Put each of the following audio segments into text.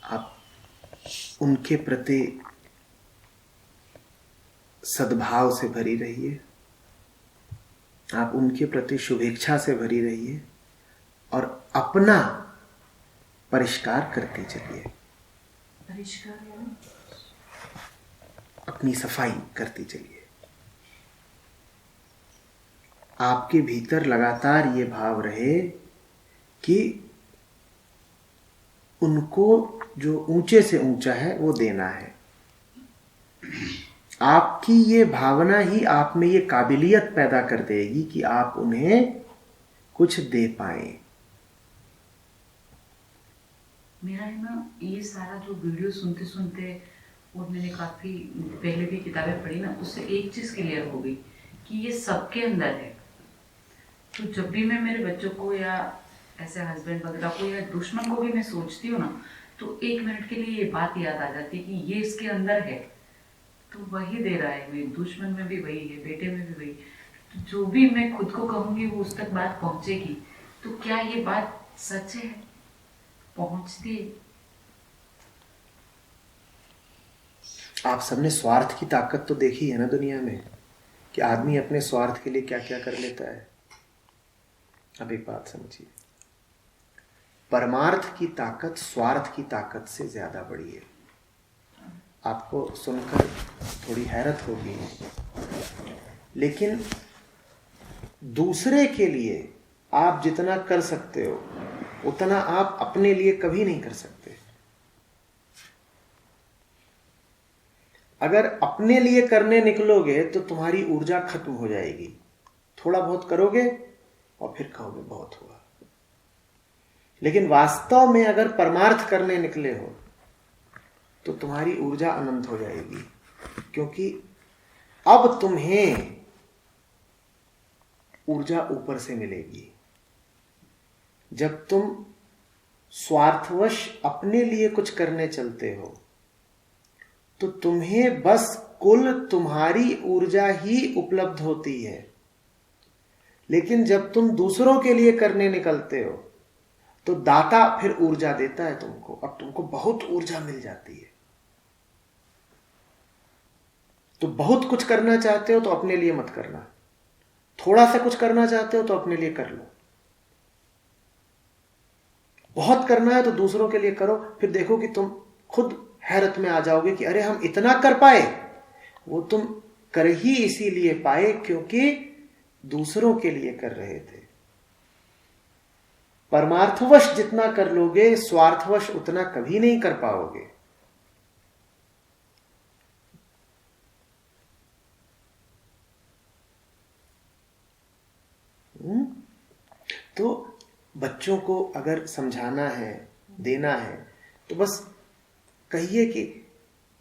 आप उनके प्रति सद्भाव से भरी रहिए, आप उनके प्रति शुभेच्छा से भरी रहिए और अपना परिष्कार करते चलिए। परिष्कार अपनी सफाई करती चलिए। आपके भीतर लगातार ये भाव रहे कि उनको जो ऊंचे से ऊंचा है वो देना है। आपकी ये भावना ही आप में ये काबिलियत पैदा कर देगी कि आप उन्हें कुछ दे पाए। मेरा है ना, ये सारा जो वीडियो सुनते सुनते और मैंने काफ़ी पहले भी किताबें पढ़ी ना, उससे एक चीज़ क्लियर हो गई कि ये सबके अंदर है। तो जब भी मैं मेरे बच्चों को या ऐसे हस्बैंड वगैरह को या दुश्मन को भी मैं सोचती हूँ ना, तो 1 मिनट के लिए ये बात याद आ जाती है कि ये इसके अंदर है, तो वही दे रहा है। मेरे दुश्मन में भी वही है, बेटे में भी वही। तो जो भी मैं खुद को कहूँगी वो उस तक बात पहुँचेगी। तो क्या ये बात सच है? पहुँचती है? आप सबने स्वार्थ की ताकत तो देखी है ना दुनिया में, कि आदमी अपने स्वार्थ के लिए क्या क्या कर लेता है। अब एक बात समझिए, परमार्थ की ताकत स्वार्थ की ताकत से ज्यादा बड़ी है। आपको सुनकर थोड़ी हैरत होगी, लेकिन दूसरे के लिए आप जितना कर सकते हो उतना आप अपने लिए कभी नहीं कर सकते। अगर अपने लिए करने निकलोगे तो तुम्हारी ऊर्जा खत्म हो जाएगी। थोड़ा बहुत करोगे और फिर कहोगे बहुत हुआ। लेकिन वास्तव में अगर परमार्थ करने निकले हो तो तुम्हारी ऊर्जा अनंत हो जाएगी, क्योंकि अब तुम्हें ऊर्जा ऊपर से मिलेगी। जब तुम स्वार्थवश अपने लिए कुछ करने चलते हो तो तुम्हें बस कुल तुम्हारी ऊर्जा ही उपलब्ध होती है। लेकिन जब तुम दूसरों के लिए करने निकलते हो तो दाता फिर ऊर्जा देता है तुमको। अब तुमको बहुत ऊर्जा मिल जाती है। तो बहुत कुछ करना चाहते हो तो अपने लिए मत करना, थोड़ा सा कुछ करना चाहते हो तो अपने लिए कर लो। बहुत करना है तो दूसरों के लिए करो, फिर देखो कि तुम खुद हैरत में आ जाओगे कि अरे हम इतना कर पाए। वो तुम कर ही इसीलिए पाए क्योंकि दूसरों के लिए कर रहे थे। परमार्थवश जितना कर लोगे, स्वार्थवश उतना कभी नहीं कर पाओगे। तो बच्चों को अगर समझाना है, देना है, तो बस कहिए कि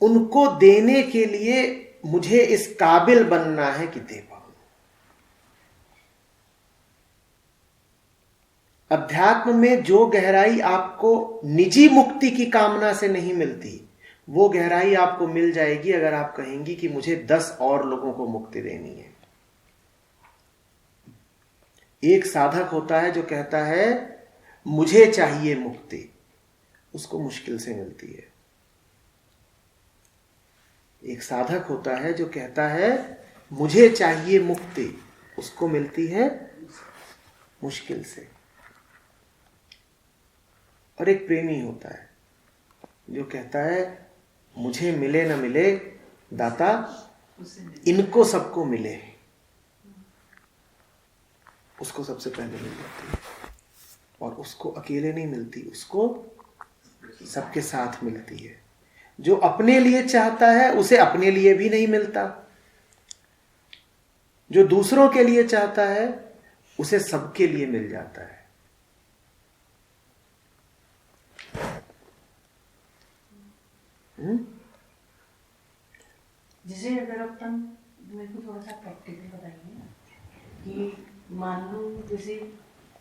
उनको देने के लिए मुझे इस काबिल बनना है कि दे पाऊं। अध्यात्म में जो गहराई आपको निजी मुक्ति की कामना से नहीं मिलती, वो गहराई आपको मिल जाएगी अगर आप कहेंगी कि मुझे 10 और लोगों को मुक्ति देनी है। एक साधक होता है जो कहता है मुझे चाहिए मुक्ति, उसको मुश्किल से मिलती है। एक साधक होता है जो कहता है मुझे चाहिए मुक्ति, उसको मिलती है मुश्किल से। और एक प्रेमी होता है जो कहता है मुझे मिले न मिले दाता, इनको सबको मिले, उसको सबसे पहले मिल जाती है। और उसको अकेले नहीं मिलती, उसको सबके साथ मिलती है। जो अपने लिए चाहता है उसे अपने लिए भी नहीं मिलता, जो दूसरों के लिए चाहता है उसे सबके लिए मिल जाता है। जैसे अगर अपन मेरे को थोड़ा सा प्रैक्टिकल बताइए कि मान लो जैसे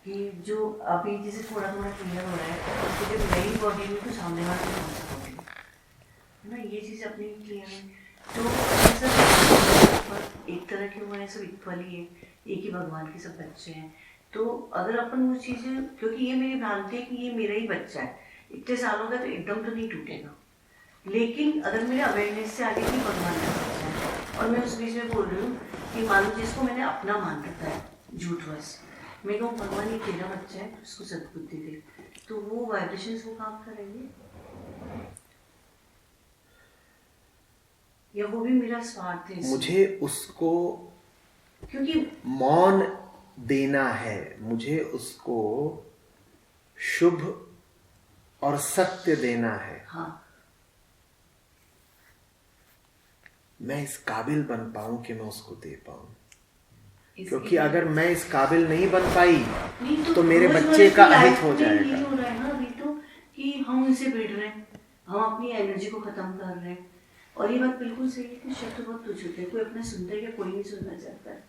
कि जो अभी जैसे थोड़ा थोड़ा क्लियर हो रहा है तो जब नई बॉडी में तो सामने वाले बॉडी है ना, ये चीज़ अपनी क्लियर है। तो सब एक तरह के हुए हैं, सब इक्वल ही है, एक ही भगवान के सब बच्चे हैं। तो अगर अपन वो चीज़ें, क्योंकि ये मेरी भ्रांति है कि ये मेरा ही बच्चा है, इतने सालों का तो एकदम तो नहीं टूटेगा, लेकिन अगर मेरे अवेयरनेस से आगे भी भगवान का बच्चा है और मैं उस बीच में बोल रही हूँ कि मानो जिसको मैंने अपना मान रखा है झूठवश, मैं कहूँ भगवान ये तेरा बच्चा है, उसको सद्बुद्धि दे, तो वो वाइब्रेशंस वो काम करेंगे या वो भी मेरा स्वार्थ है? मुझे उसको क्योंकि मौन देना है, मुझे उसको शुभ और सत्य देना है। हाँ, मैं इस काबिल बन पाऊं कि मैं उसको दे पाऊं, इसके क्योंकि अगर मैं इस काबिल नहीं बन पाई नहीं तो मेरे रोजमर्रा बच्चे की का लाइफ अहित हो में जाएगा। यही हो रहा है ना अभी तो, कि हम उनसे भिड़ रहे हैं, हम अपनी एनर्जी को खत्म कर रहे हैं। और ये बात बिल्कुल सही है कि शब्द बहुत तुच्छ होते हैं, कोई अपना सुनता है या कोई नहीं सुनना चाहता है,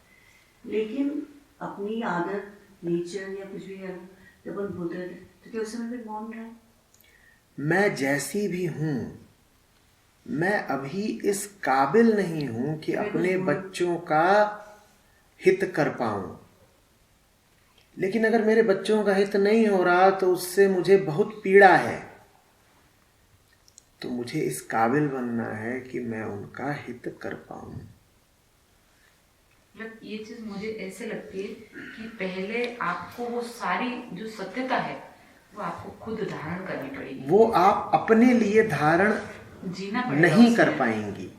लेकिन अपनी आदत, नेचर या कुछ भी है, जब हम बोलते रहते तो क्या उस समय पे मौन रहा है? मैं जैसी भी हूं, मैं अभी इस काबिल नहीं हूं कि अपने बच्चों का हित कर पाऊं। लेकिन अगर मेरे बच्चों का हित नहीं हो रहा तो उससे मुझे बहुत पीड़ा है, तो मुझे इस काबिल बनना है कि मैं उनका हित कर पाऊं। मतलब ये चीज मुझे ऐसे लगती है कि पहले आपको वो सारी जो सत्यता है वो आपको खुद धारण करनी पड़ेगी, वो आप अपने लिए धारण जीना पड़ेगा नहीं उसमें। कर पाएंगी।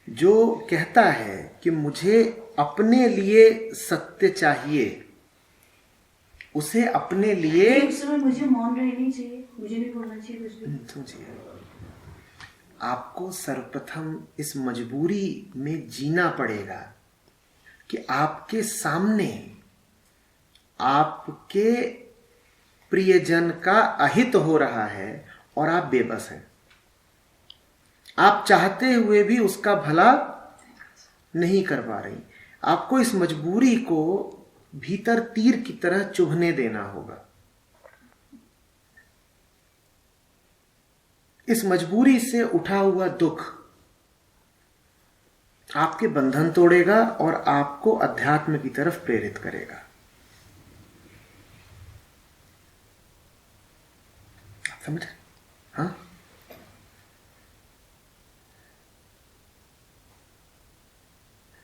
जो कहता है कि मुझे अपने लिए सत्य चाहिए, उसे अपने लिए लेकिन उस समय मुझे मौन रहनी चाहिए, मुझे नहीं बोलना चाहिए कुछ भी। समझिए, आपको सर्वप्रथम इस मजबूरी में जीना पड़ेगा कि आपके सामने आपके प्रियजन का अहित हो रहा है और आप बेबस हैं। आप चाहते हुए भी उसका भला नहीं कर पा रही। आपको इस मजबूरी को भीतर तीर की तरह चुभने देना होगा। इस मजबूरी से उठा हुआ दुख आपके बंधन तोड़ेगा और आपको अध्यात्म की तरफ प्रेरित करेगा। आप समझ रहे? हाँ,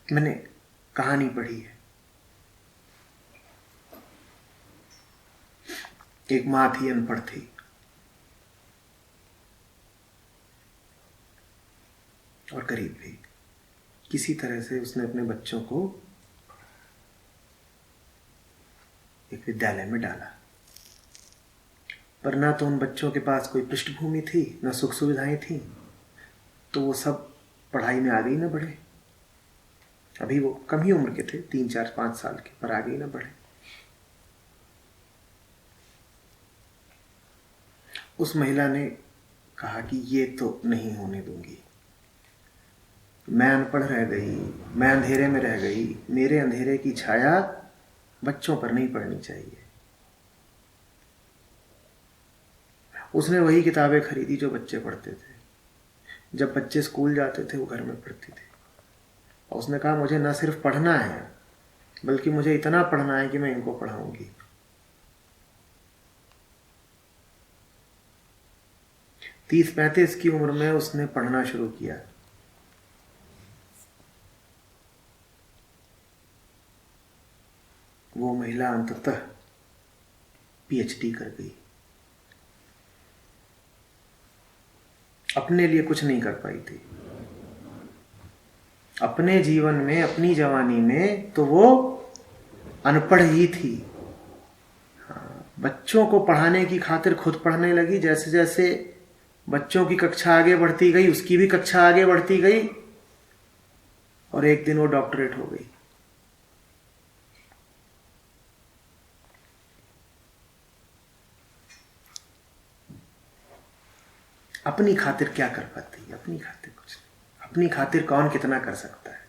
मैंने कहानी पढ़ी है। एक मां थी, अनपढ़ थी, और गरीब भी। किसी तरह से उसने अपने बच्चों को एक विद्यालय में डाला, पर ना तो उन बच्चों के पास कोई पृष्ठभूमि थी, ना सुख सुविधाएं थी, तो वो सब पढ़ाई में आगे ही ना बढ़े। अभी वो कम ही उम्र के थे, 3, 4, 5 साल के, पर आगे ही ना बढ़े। उस महिला ने कहा कि ये तो नहीं होने दूंगी, मैं अनपढ़ रह गई, मैं अंधेरे में रह गई, मेरे अंधेरे की छाया बच्चों पर नहीं पड़नी चाहिए। उसने वही किताबें खरीदी जो बच्चे पढ़ते थे। जब बच्चे स्कूल जाते थे वो घर में पढ़ती थी, और उसने कहा मुझे न सिर्फ पढ़ना है बल्कि मुझे इतना पढ़ना है कि मैं इनको पढ़ाऊंगी। 30-35 की उम्र में उसने पढ़ना शुरू किया। वो महिला अंततः PhD कर गई। अपने लिए कुछ नहीं कर पाई थी अपने जीवन में, अपनी जवानी में, तो वो अनपढ़ ही थी। बच्चों को पढ़ाने की खातिर खुद पढ़ने लगी। जैसे जैसे बच्चों की कक्षा आगे बढ़ती गई, उसकी भी कक्षा आगे बढ़ती गई, और एक दिन वो डॉक्टरेट हो गई। अपनी खातिर क्या कर पाती है? अपनी खातिर कुछ नहीं। अपनी खातिर कौन कितना कर सकता है?